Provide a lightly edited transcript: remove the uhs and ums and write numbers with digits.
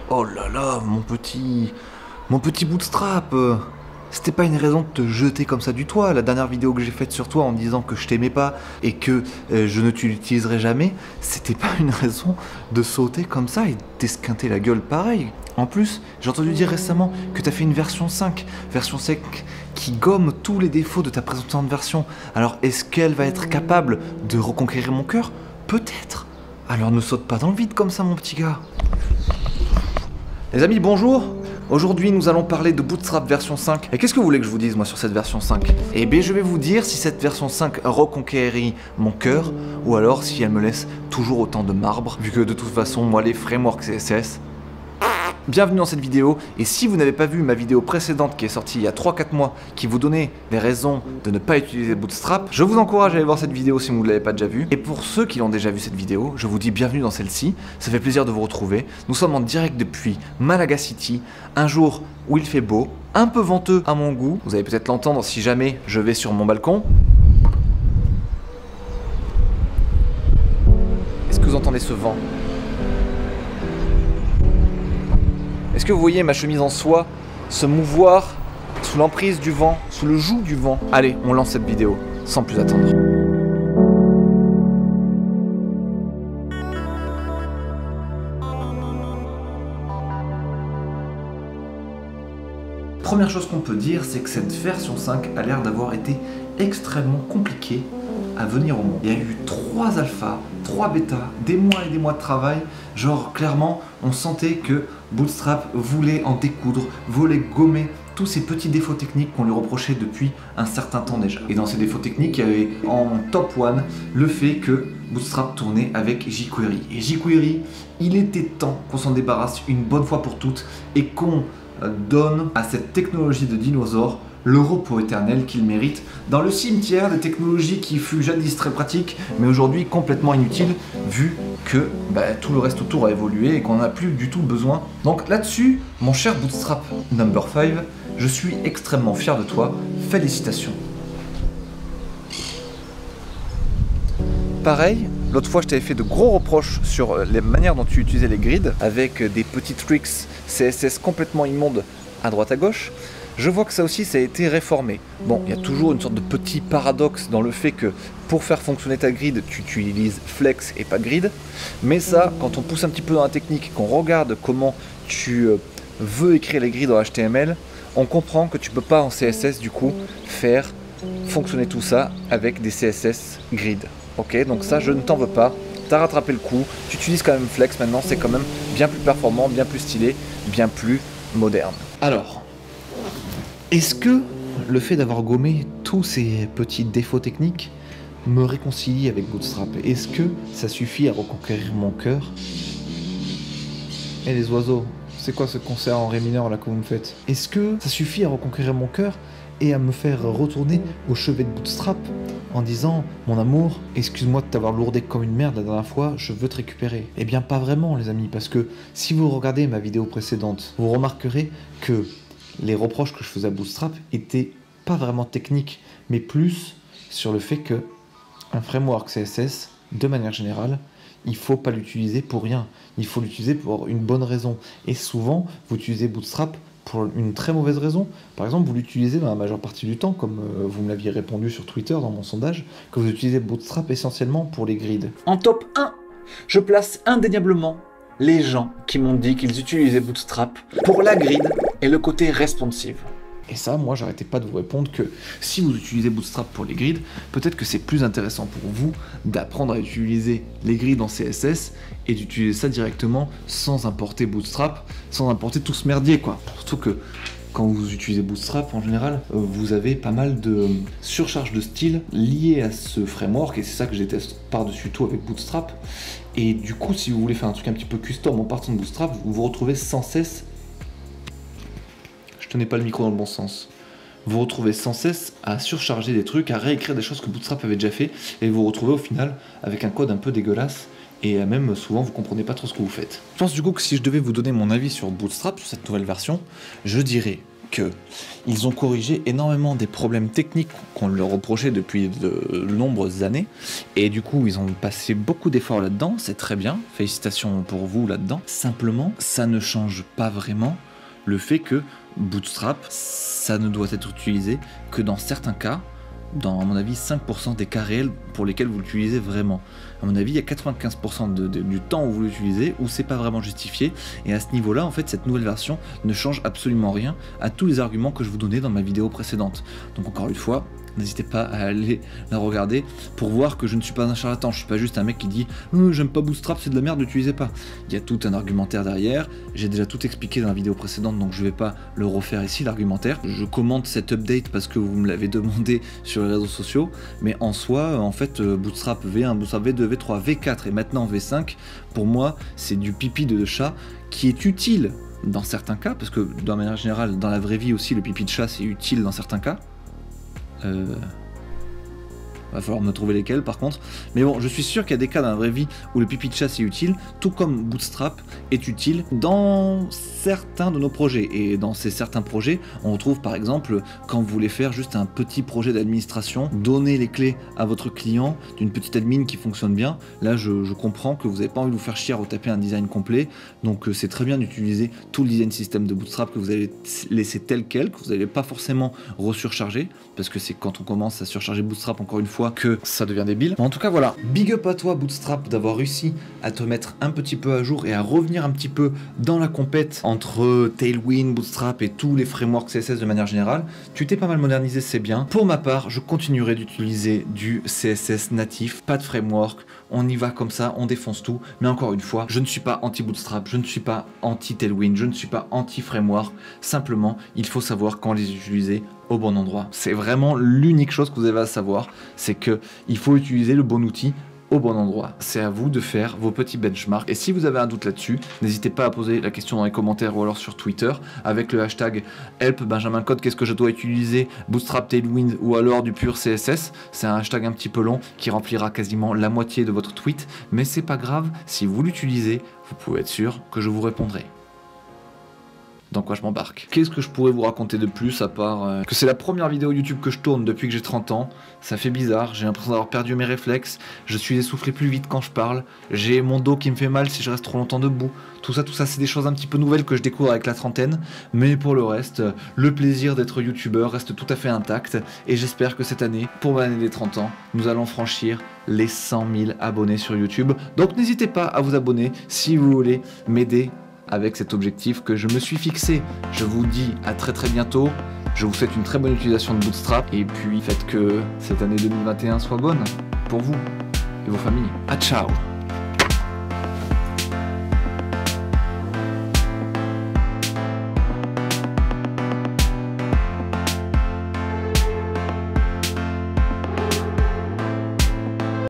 Oh là là, mon petit Bootstrap, c'était pas une raison de te jeter comme ça du toit. La dernière vidéo que j'ai faite sur toi en disant que je t'aimais pas et que je ne t'utiliserai jamais, c'était pas une raison de sauter comme ça et d'esquinter la gueule pareil. En plus, j'ai entendu dire récemment que t'as fait une version 5 qui gomme tous les défauts de ta précédente version. Alors est-ce qu'elle va être capable de reconquérir mon cœur? Peut-être. Alors ne saute pas dans le vide comme ça, mon petit gars. Les amis, bonjour. Aujourd'hui, nous allons parler de Bootstrap version 5. Et qu'est-ce que vous voulez que je vous dise, moi, sur cette version 5? Eh bien, je vais vous dire si cette version 5 reconquérit mon cœur, ou alors si elle me laisse toujours autant de marbre, vu que de toute façon, moi, les frameworks CSS... Bienvenue dans cette vidéo, et si vous n'avez pas vu ma vidéo précédente qui est sortie il y a 3-4 mois, qui vous donnait des raisons de ne pas utiliser Bootstrap, je vous encourage à aller voir cette vidéo si vous ne l'avez pas déjà vue. Et pour ceux qui l'ont déjà vu cette vidéo, je vous dis bienvenue dans celle-ci, ça fait plaisir de vous retrouver. Nous sommes en direct depuis Malaga City, un jour où il fait beau, un peu venteux à mon goût, vous allez peut-être l'entendre si jamais je vais sur mon balcon. Est-ce que vous entendez ce vent ? Est-ce que vous voyez ma chemise en soie se mouvoir sous l'emprise du vent, sous le joug du vent? Allez, on lance cette vidéo, sans plus attendre. Première chose qu'on peut dire, c'est que cette version 5 a l'air d'avoir été extrêmement compliquée à venir au monde. Il y a eu 3 alphas, 3 bêtas, des mois et des mois de travail. Genre, clairement, on sentait que Bootstrap voulait en découdre, voulait gommer tous ces petits défauts techniques qu'on lui reprochait depuis un certain temps déjà. Et dans ces défauts techniques, il y avait en top 1 le fait que Bootstrap tournait avec jQuery. Et jQuery, il était temps qu'on s'en débarrasse une bonne fois pour toutes et qu'on donne à cette technologie de dinosaure le repos éternel qu'il mérite dans le cimetière des technologies qui fut jadis très pratique, mais aujourd'hui complètement inutile, vu que tout le reste autour a évolué et qu'on n'a plus du tout besoin. Donc là-dessus, mon cher Bootstrap number 5, je suis extrêmement fier de toi, félicitations. Pareil, l'autre fois je t'avais fait de gros reproches sur les manières dont tu utilisais les grids, avec des petits tricks CSS complètement immondes à droite à gauche. Je vois que ça aussi, ça a été réformé. Bon, il y a toujours une sorte de petit paradoxe dans le fait que pour faire fonctionner ta grid, tu utilises flex et pas grid. Mais ça, quand on pousse un petit peu dans la technique, qu'on regarde comment tu veux écrire les grids en HTML, on comprend que tu peux pas en CSS du coup faire fonctionner tout ça avec des CSS grid. Ok, donc ça, je ne t'en veux pas. T'as rattrapé le coup. Tu utilises quand même flex maintenant, c'est quand même bien plus performant, bien plus stylé, bien plus moderne. Alors, est-ce que le fait d'avoir gommé tous ces petits défauts techniques me réconcilie avec Bootstrap? Est-ce que ça suffit à reconquérir mon cœur? Et les oiseaux, c'est quoi ce concert en ré mineur là que vous me faites? Est-ce que ça suffit à reconquérir mon cœur et à me faire retourner au chevet de Bootstrap en disant « Mon amour, excuse-moi de t'avoir lourdé comme une merde la dernière fois, je veux te récupérer ». Eh bien pas vraiment les amis, parce que si vous regardez ma vidéo précédente, vous remarquerez que les reproches que je faisais à Bootstrap étaient pas vraiment techniques, mais plus sur le fait que un framework CSS, de manière générale, il faut pas l'utiliser pour rien. Il faut l'utiliser pour une bonne raison. Et souvent, vous utilisez Bootstrap pour une très mauvaise raison. Par exemple, vous l'utilisez dans la majeure partie du temps, comme vous me l'aviez répondu sur Twitter dans mon sondage, que vous utilisez Bootstrap essentiellement pour les grids. En top 1, je place indéniablement les gens qui m'ont dit qu'ils utilisaient Bootstrap pour la grid et le côté responsive. Et ça, moi, j'arrêtais pas de vous répondre que si vous utilisez Bootstrap pour les grids, peut-être que c'est plus intéressant pour vous d'apprendre à utiliser les grids en CSS et d'utiliser ça directement sans importer Bootstrap, sans importer tout ce merdier, quoi. Surtout que quand vous utilisez Bootstrap, en général, vous avez pas mal de surcharge de style liée à ce framework, et c'est ça que je déteste par-dessus tout avec Bootstrap. Et du coup, si vous voulez faire un truc un petit peu custom en partant de Bootstrap, vous vous retrouvez sans cesse... Je tenais pas le micro dans le bon sens. Vous vous retrouvez sans cesse à surcharger des trucs, à réécrire des choses que Bootstrap avait déjà fait, et vous vous retrouvez au final avec un code un peu dégueulasse, et même souvent vous comprenez pas trop ce que vous faites. Je pense du coup que si je devais vous donner mon avis sur Bootstrap, sur cette nouvelle version, je dirais que ils ont corrigé énormément des problèmes techniques qu'on leur reprochait depuis de nombreuses années, et du coup ils ont passé beaucoup d'efforts là-dedans, c'est très bien, félicitations pour vous là-dedans. Simplement, ça ne change pas vraiment le fait que Bootstrap, ça ne doit être utilisé que dans certains cas, dans à mon avis 5% des cas réels pour lesquels vous l'utilisez vraiment. À mon avis, il y a 95% du temps où vous l'utilisez où c'est pas vraiment justifié, et à ce niveau-là, en fait, cette nouvelle version ne change absolument rien à tous les arguments que je vous donnais dans ma vidéo précédente. Donc encore une fois, n'hésitez pas à aller la regarder pour voir que je ne suis pas un charlatan, je suis pas juste un mec qui dit j'aime pas Bootstrap, c'est de la merde, n'utilisez pas. Il y a tout un argumentaire derrière, j'ai déjà tout expliqué dans la vidéo précédente, donc je vais pas le refaire ici, l'argumentaire. Je commente cette update parce que vous me l'avez demandé sur les réseaux sociaux, mais en soi, en fait, Bootstrap V1, Bootstrap V2, V3, V4 et maintenant V5, pour moi, c'est du pipi de chat qui est utile dans certains cas, parce que de manière générale, dans la vraie vie aussi, le pipi de chat c'est utile dans certains cas. Va falloir me trouver lesquels par contre, mais bon, je suis sûr qu'il y a des cas dans la vraie vie où le pipi de chat c'est utile, tout comme Bootstrap est utile dans certains de nos projets. Et dans ces certains projets, on retrouve par exemple quand vous voulez faire juste un petit projet d'administration, donner les clés à votre client d'une petite admin qui fonctionne bien. Là je comprends que vous n'avez pas envie de vous faire chier à retaper un design complet, donc c'est très bien d'utiliser tout le design system de Bootstrap que vous allez laisser tel quel, que vous n'allez pas forcément resurcharger, parce que c'est quand on commence à surcharger Bootstrap encore une fois que ça devient débile. Mais en tout cas voilà, big up à toi Bootstrap d'avoir réussi à te mettre un petit peu à jour et à revenir un petit peu dans la compète entre Tailwind, Bootstrap et tous les frameworks CSS de manière générale. Tu t'es pas mal modernisé, c'est bien. Pour ma part, je continuerai d'utiliser du CSS natif, pas de framework, on y va comme ça, on défonce tout. Mais encore une fois, je ne suis pas anti-Bootstrap, je ne suis pas anti-Tailwind, je ne suis pas anti-framework. Simplement, il faut savoir quand les utiliser au bon endroit. C'est vraiment l'unique chose que vous avez à savoir, c'est que il faut utiliser le bon outil au bon endroit. C'est à vous de faire vos petits benchmarks. Et si vous avez un doute là-dessus, n'hésitez pas à poser la question dans les commentaires ou alors sur Twitter avec le hashtag help Benjamin Code. Qu'est-ce que je dois utiliser, Bootstrap, Tailwind ou alors du pur CSS? C'est un hashtag un petit peu long qui remplira quasiment la moitié de votre tweet, mais c'est pas grave, si vous l'utilisez, vous pouvez être sûr que je vous répondrai. Dans quoi je m'embarque. Qu'est-ce que je pourrais vous raconter de plus à part que c'est la première vidéo YouTube que je tourne depuis que j'ai 30 ans. Ça fait bizarre, j'ai l'impression d'avoir perdu mes réflexes, je suis essoufflé plus vite quand je parle, j'ai mon dos qui me fait mal si je reste trop longtemps debout. Tout ça c'est des choses un petit peu nouvelles que je découvre avec la trentaine, mais pour le reste, le plaisir d'être youtubeur reste tout à fait intact, et j'espère que cette année, pour l'année des 30 ans, nous allons franchir les 100 000 abonnés sur YouTube. Donc n'hésitez pas à vous abonner si vous voulez m'aider avec cet objectif que je me suis fixé. Je vous dis à très bientôt, je vous souhaite une très bonne utilisation de Bootstrap, et puis faites que cette année 2021 soit bonne pour vous et vos familles. À ciao.